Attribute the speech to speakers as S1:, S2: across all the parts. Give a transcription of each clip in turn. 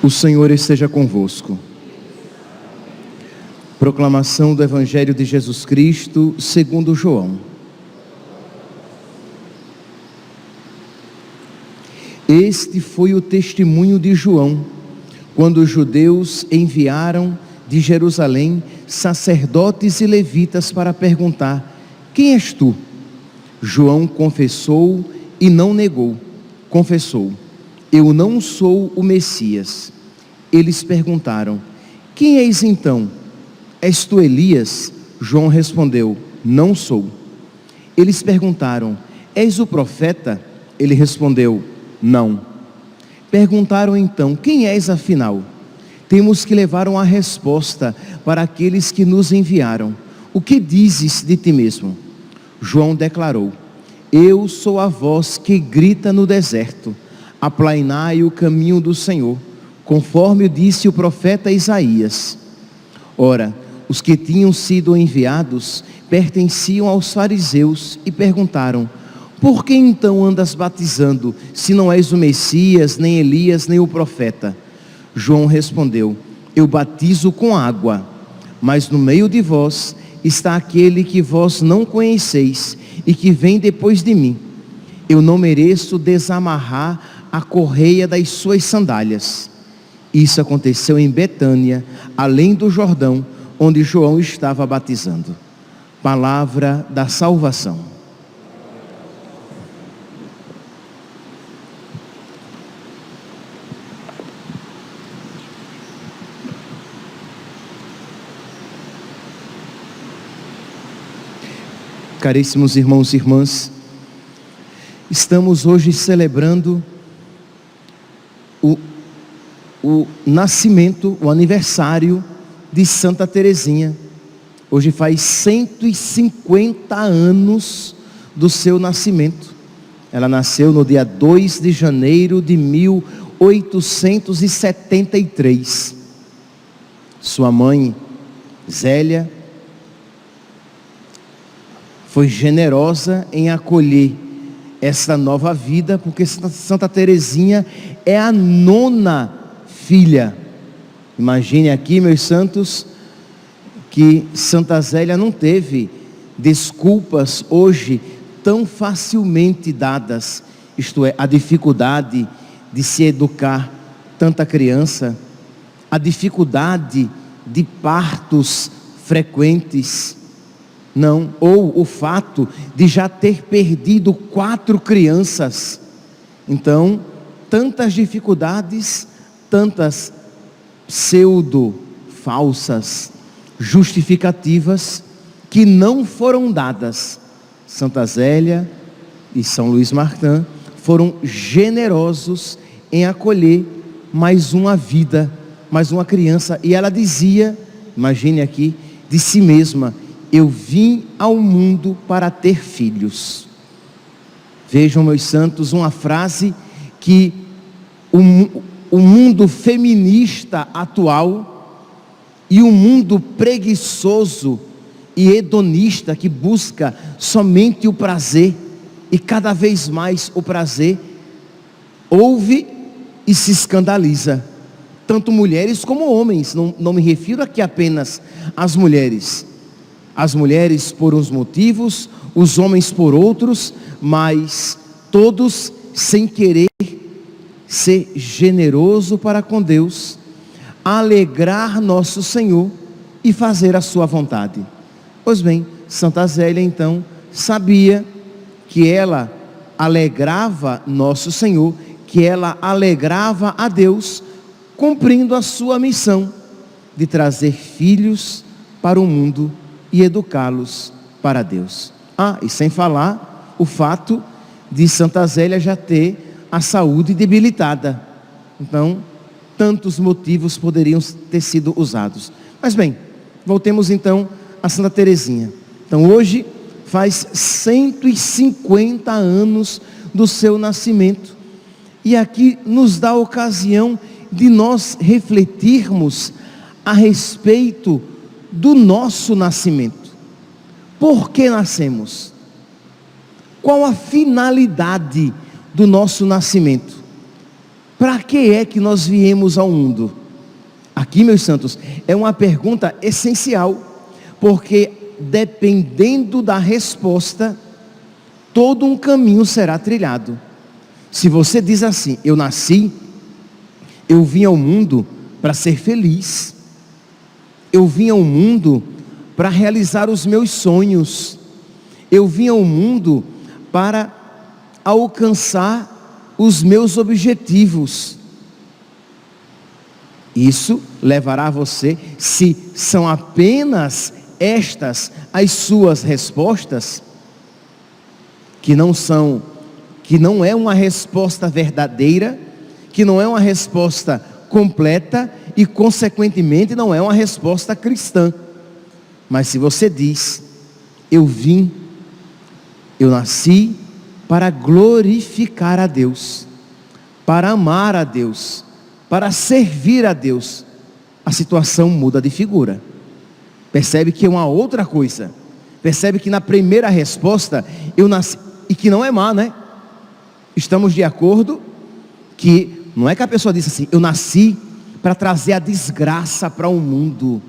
S1: O Senhor esteja convosco. Proclamação do Evangelho de Jesus Cristo segundo João. Este foi o testemunho de João, quando os judeus enviaram de Jerusalém sacerdotes e levitas para perguntar: quem és tu? João confessou e não negou. Confessou: eu não sou o Messias. Eles perguntaram: quem és então? És tu Elias? João respondeu: não sou. Eles perguntaram: és o profeta? Ele respondeu: não. Perguntaram então: quem és afinal? Temos que levar uma resposta para aqueles que nos enviaram. O que dizes de ti mesmo? João declarou: eu sou a voz que grita no deserto, aplainai o caminho do Senhor, conforme disse o profeta Isaías. Ora, os que tinham sido enviados pertenciam aos fariseus e perguntaram: por que então andas batizando, se não és o Messias, nem Elias, nem o profeta? João respondeu: eu batizo com água, mas no meio de vós está aquele que vós não conheceis e que vem depois de mim. Eu não mereço desamarrar a correia das suas sandálias. Isso aconteceu em Betânia, além do Jordão, onde João estava batizando. Palavra da salvação. Caríssimos irmãos e irmãs, estamos hoje celebrando o nascimento, o aniversário de Santa Teresinha. Hoje faz 150 anos do seu nascimento. Ela nasceu no dia 2 de janeiro de 1873. Sua mãe, Zélia, foi generosa em acolher essa nova vida, porque Santa Teresinha é a 9ª filha. Imagine aqui, meus santos, que Santa Zélia não teve desculpas hoje tão facilmente dadas, isto é, a dificuldade de se educar tanta criança, a dificuldade de partos frequentes, não, ou o fato de já ter perdido 4 crianças. Então, tantas dificuldades, tantas pseudo-falsas justificativas que não foram dadas. Santa Zélia e São Luís Martin foram generosos em acolher mais uma vida, mais uma criança. E ela dizia, imagine aqui, de si mesma: eu vim ao mundo para ter filhos. Vejam, meus santos, uma frase que o mundo feminista atual e o mundo preguiçoso e hedonista que busca somente o prazer e cada vez mais o prazer, ouve e se escandaliza. Tanto mulheres como homens, não me refiro aqui apenas às mulheres. As mulheres por uns motivos, os homens por outros, mas todos sem querer ser generoso para com Deus, alegrar nosso Senhor e fazer a sua vontade. Pois bem, Santa Zélia então sabia que ela alegrava nosso Senhor, que ela alegrava a Deus, cumprindo a sua missão de trazer filhos para o mundo e educá-los para Deus. E sem falar o fato de Santa Zélia já ter a saúde debilitada. Então, tantos motivos poderiam ter sido usados. Mas bem, voltemos então a Santa Teresinha. Então hoje faz 150 anos do seu nascimento. E aqui nos dá a ocasião de nós refletirmos a respeito do nosso nascimento. Por que nascemos? Qual a finalidade do nosso nascimento? Para que é que nós viemos ao mundo? Aqui, meus santos, é uma pergunta essencial, porque dependendo da resposta, todo um caminho será trilhado. Se você diz assim: eu nasci, eu vim ao mundo para ser feliz, eu vim ao mundo para realizar os meus sonhos, eu vim ao mundo para alcançar os meus objetivos. Isso levará você, se são apenas estas as suas respostas, que não é uma resposta verdadeira, que não é uma resposta completa e consequentemente não é uma resposta cristã. Mas se você diz: eu nasci para glorificar a Deus, para amar a Deus, para servir a Deus, a situação muda de figura. Percebe que é uma outra coisa. Percebe que na primeira resposta, eu nasci, e que não é má, né? Estamos de acordo que não é que a pessoa disse assim: eu nasci para trazer a desgraça para o mundo,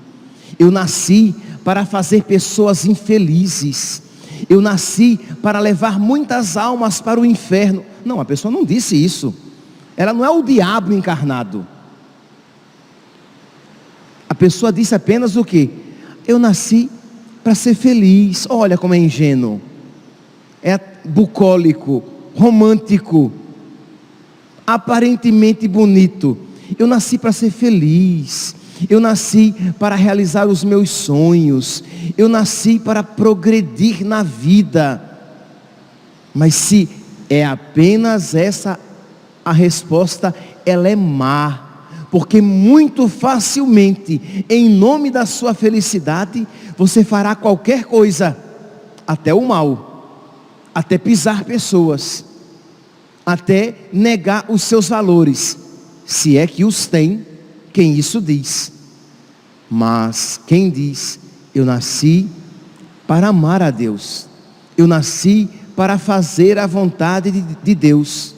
S1: eu nasci para fazer pessoas infelizes, eu nasci para levar muitas almas para o inferno. Não, a pessoa não disse isso. Ela não é o diabo encarnado. A pessoa disse apenas o quê? Eu nasci para ser feliz. Olha como é ingênuo, é bucólico, romântico, aparentemente bonito. Eu nasci para ser feliz, eu nasci para realizar os meus sonhos, eu nasci para progredir na vida. Mas se é apenas essa a resposta, ela é má, porque muito facilmente, em nome da sua felicidade, você fará qualquer coisa, até o mal, até pisar pessoas, até negar os seus valores, se é que os tem quem isso diz. Mas quem diz: eu nasci para amar a Deus, eu nasci para fazer a vontade de Deus.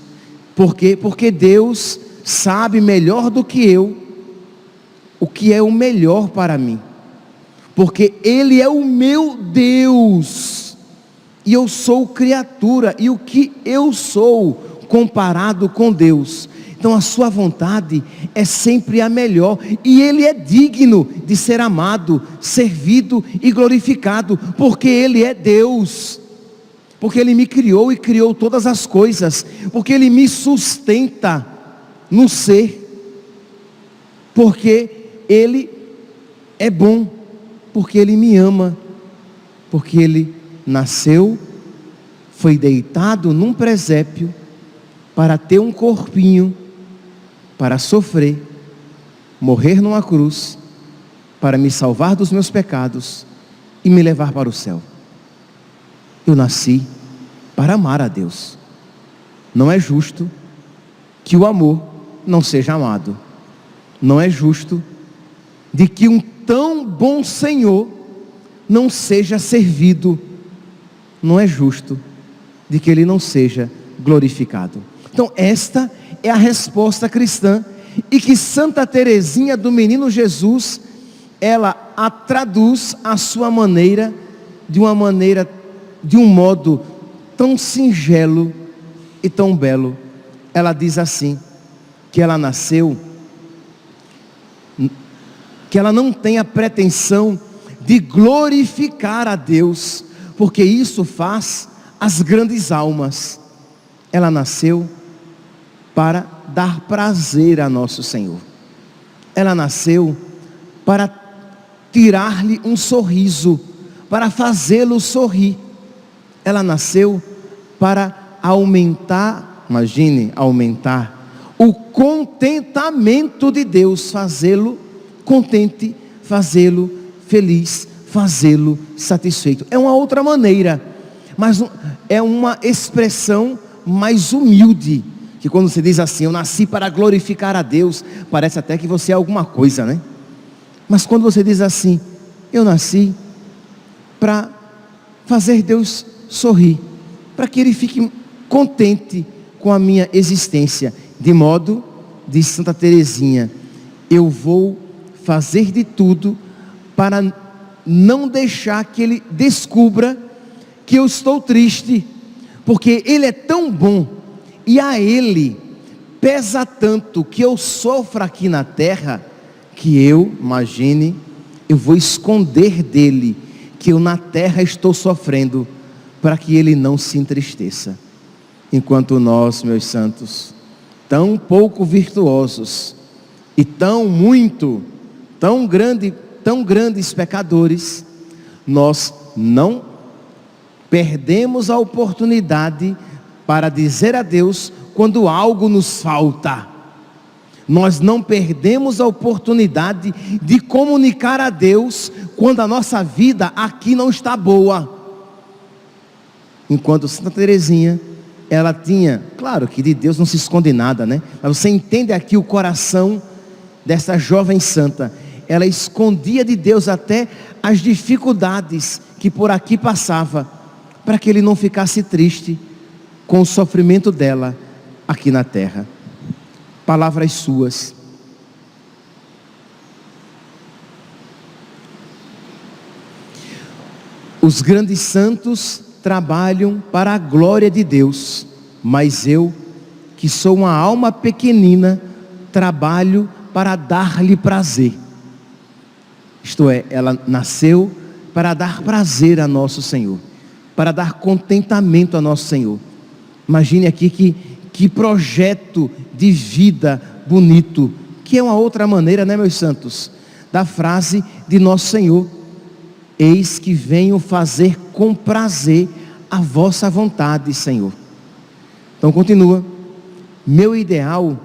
S1: Por quê? Porque Deus sabe melhor do que eu o que é o melhor para mim, porque Ele é o meu Deus, e eu sou criatura, e o que eu sou comparado com Deus? Então a sua vontade é sempre a melhor, e Ele é digno de ser amado, servido e glorificado, porque Ele é Deus, porque Ele me criou e criou todas as coisas, porque Ele me sustenta no ser, porque Ele é bom, porque Ele me ama, porque Ele nasceu, foi deitado num presépio para ter um corpinho, para sofrer, morrer numa cruz, para me salvar dos meus pecados e me levar para o céu. Eu nasci para amar a Deus. Não é justo que o amor não seja amado. Não é justo de que um tão bom Senhor não seja servido. Não é justo de que Ele não seja glorificado. Então esta é a resposta cristã, e que Santa Teresinha do Menino Jesus, ela a traduz à sua maneira, de um modo tão singelo e tão belo. Ela diz assim, que ela nasceu, que ela não tem a pretensão de glorificar a Deus, porque isso faz as grandes almas. Ela nasceu para dar prazer a nosso Senhor. Ela nasceu para tirar-lhe um sorriso, para fazê-lo sorrir. Ela nasceu para aumentar, imagine, aumentar o contentamento de Deus, fazê-lo contente, fazê-lo feliz, fazê-lo satisfeito. É uma outra maneira mas é uma expressão mais humilde, que quando você diz assim, eu nasci para glorificar a Deus, parece até que você é alguma coisa, né? Mas quando você diz assim, eu nasci para fazer Deus sorrir, para que Ele fique contente com a minha existência, de modo, diz Santa Teresinha, eu vou fazer de tudo para não deixar que Ele descubra que eu estou triste, porque Ele é tão bom, e a Ele pesa tanto que eu sofro aqui na terra, que eu, imagine, eu vou esconder dele, que eu na terra estou sofrendo, para que Ele não se entristeça. Enquanto nós, meus santos, tão pouco virtuosos, e tão grandes pecadores, nós não perdemos a oportunidade para dizer a Deus quando algo nos falta. Nós não perdemos a oportunidade de comunicar a Deus quando a nossa vida aqui não está boa. Enquanto Santa Teresinha, ela tinha, claro que de Deus não se esconde nada, né? Mas você entende aqui o coração dessa jovem santa. Ela escondia de Deus até as dificuldades que por aqui passava, para que Ele não ficasse triste com o sofrimento dela aqui na terra. Palavras suas. Os grandes santos trabalham para a glória de Deus, mas eu, que sou uma alma pequenina, trabalho para dar-lhe prazer. Isto é, ela nasceu para dar prazer a nosso Senhor, para dar contentamento a nosso Senhor. Imagine aqui que projeto de vida bonito, que é uma outra maneira, né, meus santos, da frase de nosso Senhor: eis que venho fazer com prazer a vossa vontade, Senhor. Então continua, meu ideal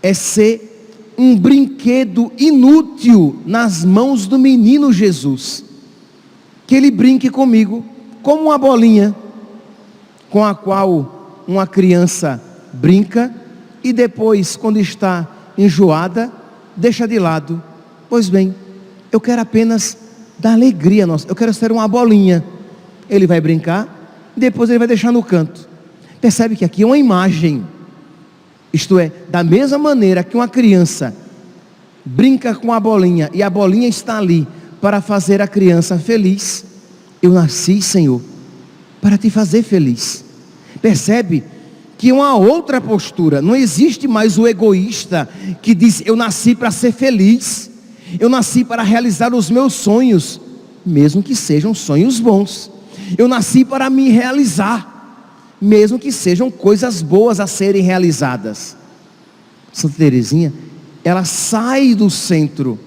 S1: é ser um brinquedo inútil nas mãos do menino Jesus, que ele brinque comigo, como uma bolinha, com a qual uma criança brinca, e depois, quando está enjoada, deixa de lado. Pois bem, eu quero apenas dar alegria a nós, eu quero ser uma bolinha. Ele vai brincar, depois ele vai deixar no canto. Percebe que aqui é uma imagem, isto é, da mesma maneira que uma criança brinca com a bolinha, e a bolinha está ali para fazer a criança feliz, eu nasci, Senhor, para te fazer feliz. Percebe que uma outra postura, não existe mais o egoísta que diz, eu nasci para ser feliz, eu nasci para realizar os meus sonhos, mesmo que sejam sonhos bons, eu nasci para me realizar, mesmo que sejam coisas boas a serem realizadas. Santa Teresinha, ela sai do centro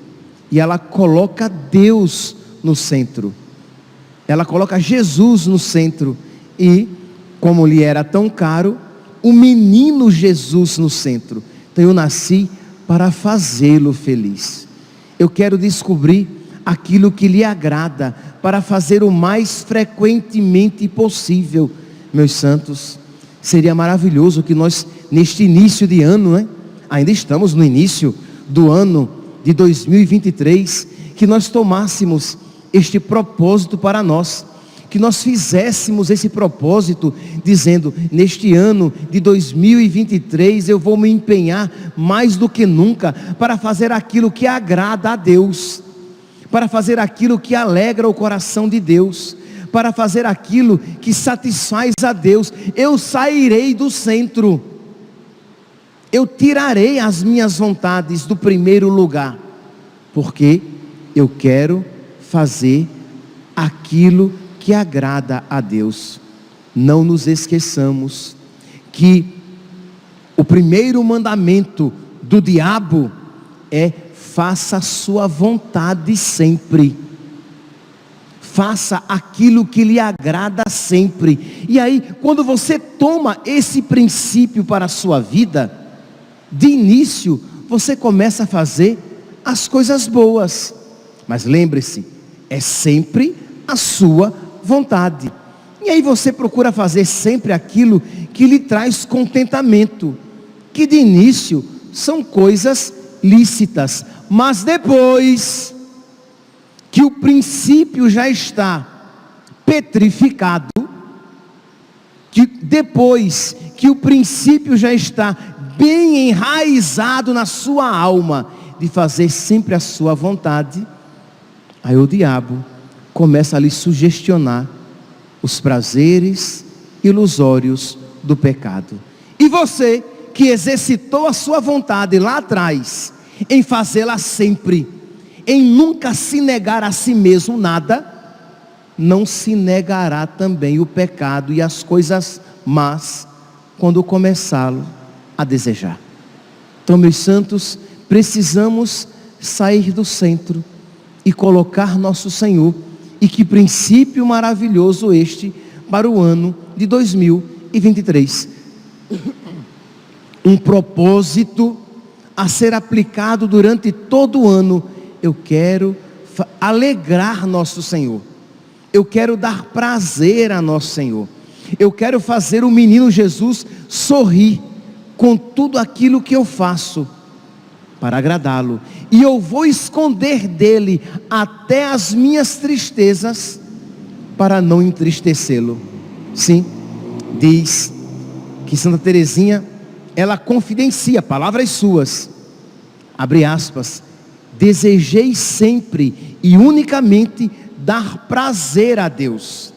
S1: e ela coloca Deus no centro, ela coloca Jesus no centro, e como lhe era tão caro, o menino Jesus no centro. Então eu nasci para fazê-lo feliz, eu quero descobrir aquilo que lhe agrada, para fazer o mais frequentemente possível. Meus santos, seria maravilhoso que nós, neste início de ano, né? Ainda estamos no início do ano de 2023, que nós tomássemos este propósito para nós, que nós fizéssemos esse propósito, dizendo, neste ano de 2023, eu vou me empenhar mais do que nunca, para fazer aquilo que agrada a Deus, para fazer aquilo que alegra o coração de Deus, para fazer aquilo que satisfaz a Deus. Eu sairei do centro, eu tirarei as minhas vontades do primeiro lugar, porque eu quero fazer aquilo que agrada a Deus. Não nos esqueçamos que o primeiro mandamento do diabo é: faça a sua vontade sempre, faça aquilo que lhe agrada sempre. E aí, quando você toma esse princípio para a sua vida, de início, você começa a fazer as coisas boas, mas lembre-se, é sempre a sua vontade. E aí você procura fazer sempre aquilo que lhe traz contentamento, que de início são coisas lícitas, mas depois que o princípio já está petrificado, que depois que o princípio já está bem enraizado na sua alma, de fazer sempre a sua vontade, aí o diabo começa a lhe sugestionar os prazeres ilusórios do pecado. E você que exercitou a sua vontade lá atrás, em fazê-la sempre, em nunca se negar a si mesmo nada, não se negará também o pecado e as coisas más, quando começá-lo a desejar. Então, meus santos, precisamos sair do centro e colocar nosso Senhor. E que princípio maravilhoso este para o ano de 2023. Um propósito a ser aplicado durante todo o ano. Eu quero alegrar nosso Senhor. Eu quero dar prazer a nosso Senhor. Eu quero fazer o menino Jesus sorrir com tudo aquilo que eu faço para agradá-lo. E eu vou esconder dele até as minhas tristezas para não entristecê-lo. Sim, diz que Santa Teresinha, ela confidencia, palavras suas, abre aspas, desejei sempre e unicamente dar prazer a Deus.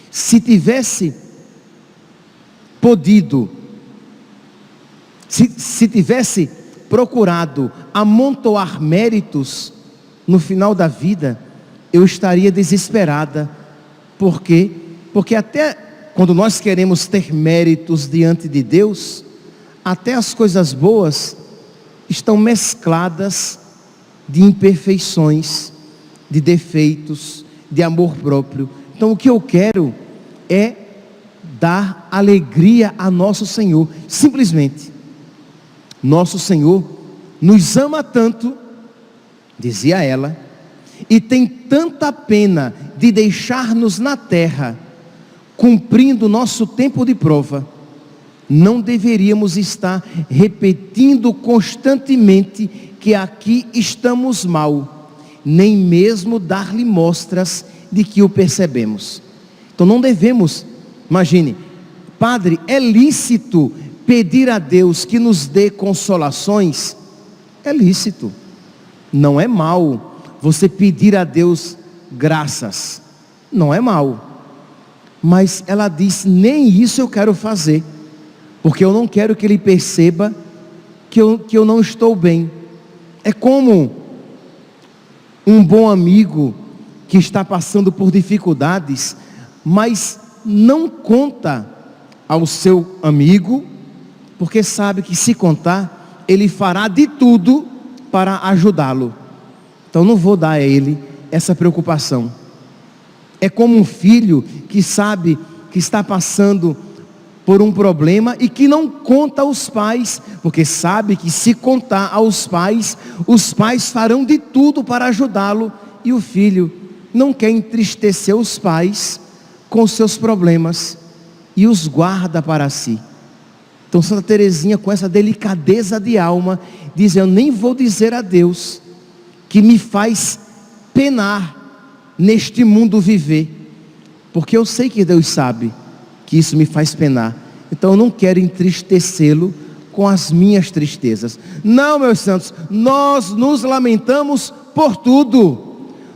S1: Se tivesse podido, se tivesse procurado amontoar méritos no final da vida, eu estaria desesperada. Por quê? Porque até quando nós queremos ter méritos diante de Deus, até as coisas boas estão mescladas de imperfeições, de defeitos, de amor próprio. Então o que eu quero é dar alegria a nosso Senhor, simplesmente. Nosso Senhor nos ama tanto, dizia ela, e tem tanta pena de deixar-nos na terra, cumprindo nosso tempo de prova. Não deveríamos estar repetindo constantemente que aqui estamos mal, nem mesmo dar-lhe mostras de que o percebemos. Então não devemos, imagine, padre, é lícito pedir a Deus que nos dê consolações? É lícito, não é mal você pedir a Deus graças, não é mal, mas ela diz, nem isso eu quero fazer, porque eu não quero que ele perceba que eu não estou bem. É como um bom amigo que está passando por dificuldades, mas não conta ao seu amigo, porque sabe que se contar, ele fará de tudo para ajudá-lo. Então não vou dar a ele essa preocupação. É como um filho que sabe que está passando por um problema e que não conta aos pais, porque sabe que se contar aos pais, os pais farão de tudo para ajudá-lo, e o filho não quer entristecer os pais com seus problemas e os guarda para si. Então Santa Teresinha, com essa delicadeza de alma, diz, eu nem vou dizer a Deus que me faz penar neste mundo viver, porque eu sei que Deus sabe que isso me faz penar. Então eu não quero entristecê-lo com as minhas tristezas. Não, meus santos, nós nos lamentamos por tudo.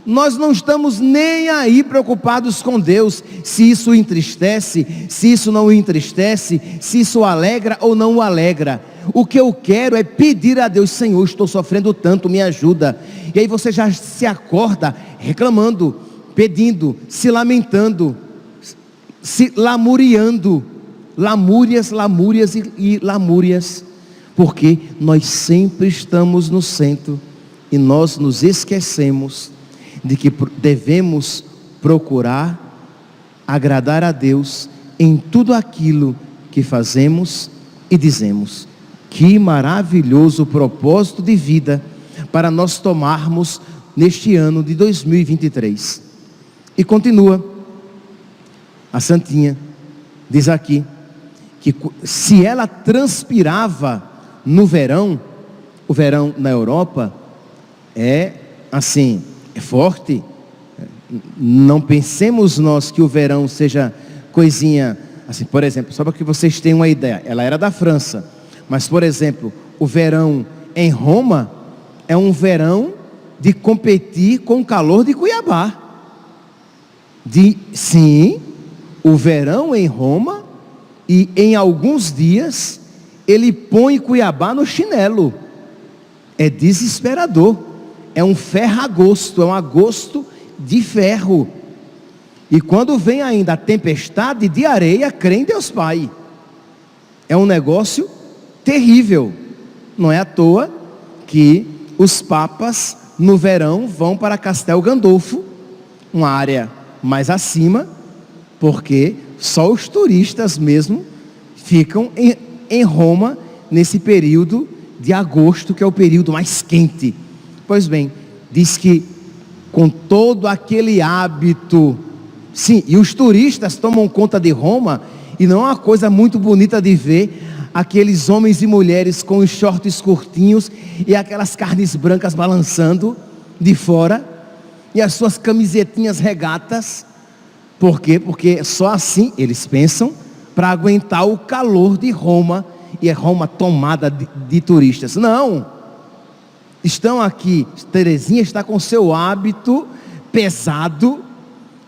S1: Nós não estamos nem aí preocupados com Deus, se isso o entristece, se isso não o entristece, se isso o alegra ou não o alegra. O que eu quero é pedir a Deus, Senhor, estou sofrendo tanto, me ajuda. E aí você já se acorda reclamando, pedindo, se lamentando, se lamuriando, lamúrias e lamúrias, porque nós sempre estamos no centro e nós nos esquecemos de que devemos procurar agradar a Deus em tudo aquilo que fazemos e dizemos. Que maravilhoso propósito de vida para nós tomarmos neste ano de 2023. E continua, A santinha diz aqui que se ela transpirava no verão, o verão na Europa é assim, é forte. Não pensemos nós que o verão seja coisinha assim, por exemplo, só para que vocês tenham uma ideia, ela era da França, mas por exemplo, o verão em Roma é um verão de competir com o calor de Cuiabá. Sim, o verão em Roma, e em alguns dias ele põe Cuiabá no chinelo. É desesperador. É um ferragosto, é um agosto de ferro. E quando vem ainda a tempestade de areia, crê em Deus Pai. É um negócio terrível. Não é à toa que os papas no verão vão para Castel Gandolfo, uma área mais acima, porque só os turistas mesmo ficam em Roma nesse período de agosto, que é o período mais quente. Pois bem, diz que com todo aquele hábito, sim, e os turistas tomam conta de Roma, e não é uma coisa muito bonita de ver aqueles homens e mulheres com os shorts curtinhos e aquelas carnes brancas balançando de fora, e as suas camisetinhas regatas. Por quê? Porque só assim eles pensam para aguentar o calor de Roma, e é Roma tomada de turistas. Não, estão aqui, Teresinha está com seu hábito pesado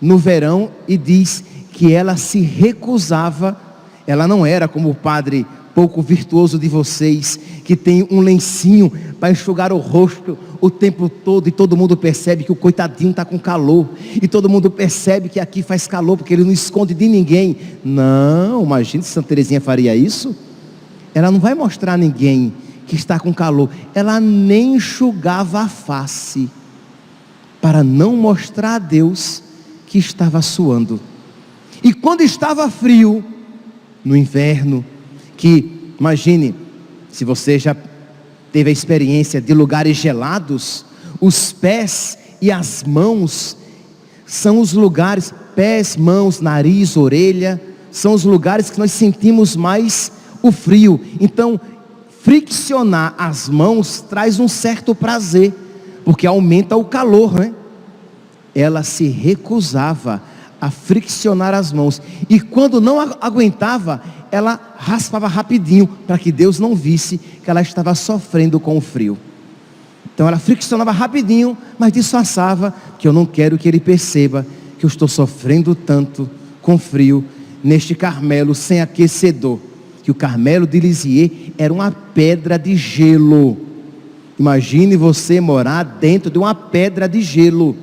S1: no verão, e diz que ela se recusava. Ela não era como o padre pouco virtuoso de vocês, que tem um lencinho para enxugar o rosto o tempo todo, e todo mundo percebe que o coitadinho está com calor, e todo mundo percebe que aqui faz calor, porque ele não esconde de ninguém. Não, imagine se Santa Teresinha faria isso. Ela não vai mostrar a ninguém que está com calor. Ela nem enxugava a face, para não mostrar a Deus que estava suando. E quando estava frio, no inverno, que imagine, se você já teve a experiência de lugares gelados, os pés e as mãos são os lugares, pés, mãos, nariz, orelha, são os lugares que nós sentimos mais o frio. Então, friccionar as mãos traz um certo prazer, porque aumenta o calor, né? Ela se recusava a friccionar as mãos, e quando não aguentava, ela raspava rapidinho, para que Deus não visse que ela estava sofrendo com o frio. Então ela friccionava rapidinho, mas disfarçava, que eu não quero que ele perceba que eu estou sofrendo tanto com frio neste Carmelo sem aquecedor. Que o Carmelo de Lisieux era uma pedra de gelo. Imagine você morar dentro de uma pedra de gelo,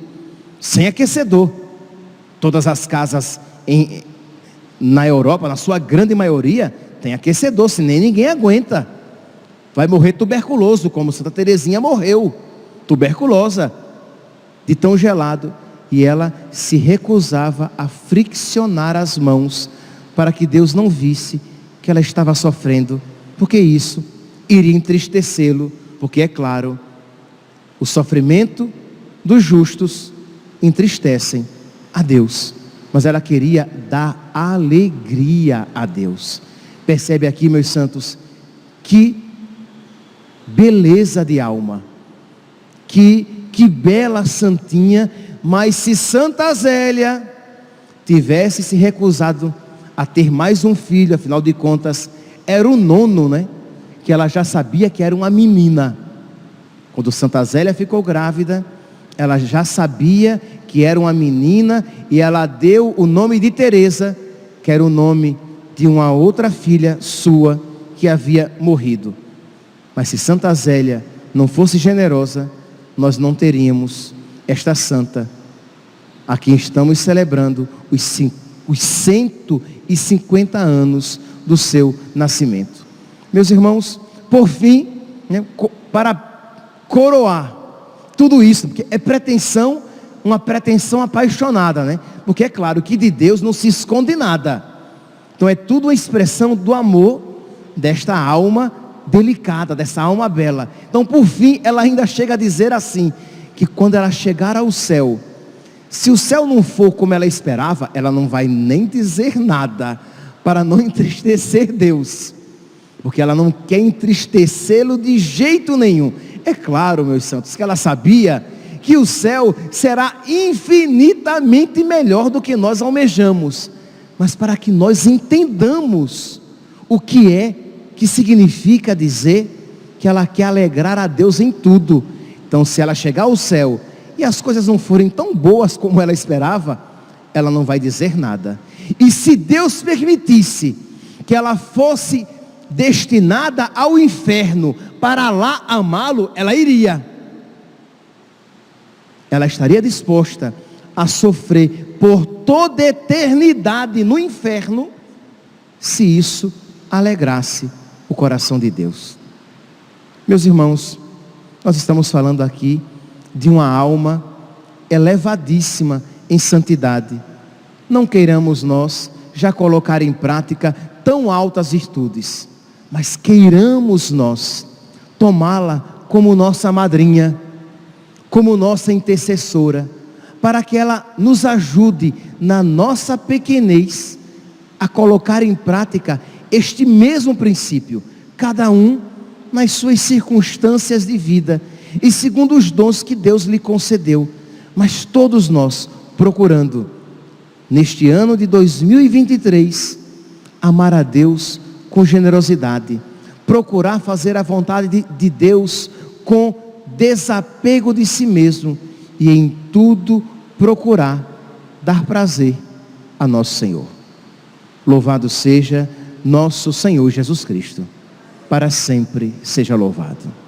S1: sem aquecedor. Todas as casas na Europa, na sua grande maioria, tem aquecedor, senão ninguém aguenta. Vai morrer tuberculoso, como Santa Teresinha morreu, tuberculosa, de tão gelado. E ela se recusava a friccionar as mãos, para que Deus não visse que ela estava sofrendo, porque isso iria entristecê-lo, porque é claro, o sofrimento dos justos entristecem a Deus, mas ela queria dar alegria a Deus. Percebe aqui, meus santos, que beleza de alma, que bela santinha. Mas se Santa Zélia tivesse se recusado a ter mais um filho, afinal de contas era o nono, né? Que ela já sabia que era uma menina. Quando Santa Zélia ficou grávida, ela já sabia que era uma menina, e ela deu o nome de Teresa, que era o nome de uma outra filha sua que havia morrido. Mas se Santa Zélia não fosse generosa, nós não teríamos esta santa a quem estamos celebrando os 150 anos do seu nascimento. Meus irmãos, por fim, né, para coroar tudo isso, porque é pretensão, uma pretensão apaixonada, né? Porque é claro que de Deus não se esconde nada. Então é tudo uma expressão do amor desta alma delicada, dessa alma bela. Então por fim ela ainda chega a dizer assim, que quando ela chegar ao céu, Se o céu não for como ela esperava, ela não vai nem dizer nada para não entristecer Deus, porque ela não quer entristecê-lo de jeito nenhum. É claro, meus santos, que ela sabia que o céu será infinitamente melhor do que nós almejamos, mas para que nós entendamos o que significa dizer que ela quer alegrar a Deus em tudo. Então, se ela chegar ao céu e as coisas não forem tão boas como ela esperava, ela não vai dizer nada. E se Deus permitisse que ela fosse destinada ao inferno para lá amá-lo, ela iria. Ela estaria disposta a sofrer por toda a eternidade no inferno, se isso alegrasse o coração de Deus. Meus irmãos, nós estamos falando aqui de uma alma elevadíssima em santidade. Não queiramos nós já colocar em prática tão altas virtudes, mas queiramos nós tomá-la como nossa madrinha, como nossa intercessora, para que ela nos ajude na nossa pequenez a colocar em prática este mesmo princípio, cada um nas suas circunstâncias de vida e segundo os dons que Deus lhe concedeu, mas todos nós procurando, neste ano de 2023, amar a Deus com generosidade, procurar fazer a vontade de Deus com desapego de si mesmo e em tudo procurar dar prazer a nosso Senhor. Louvado seja nosso Senhor Jesus Cristo, para sempre seja louvado.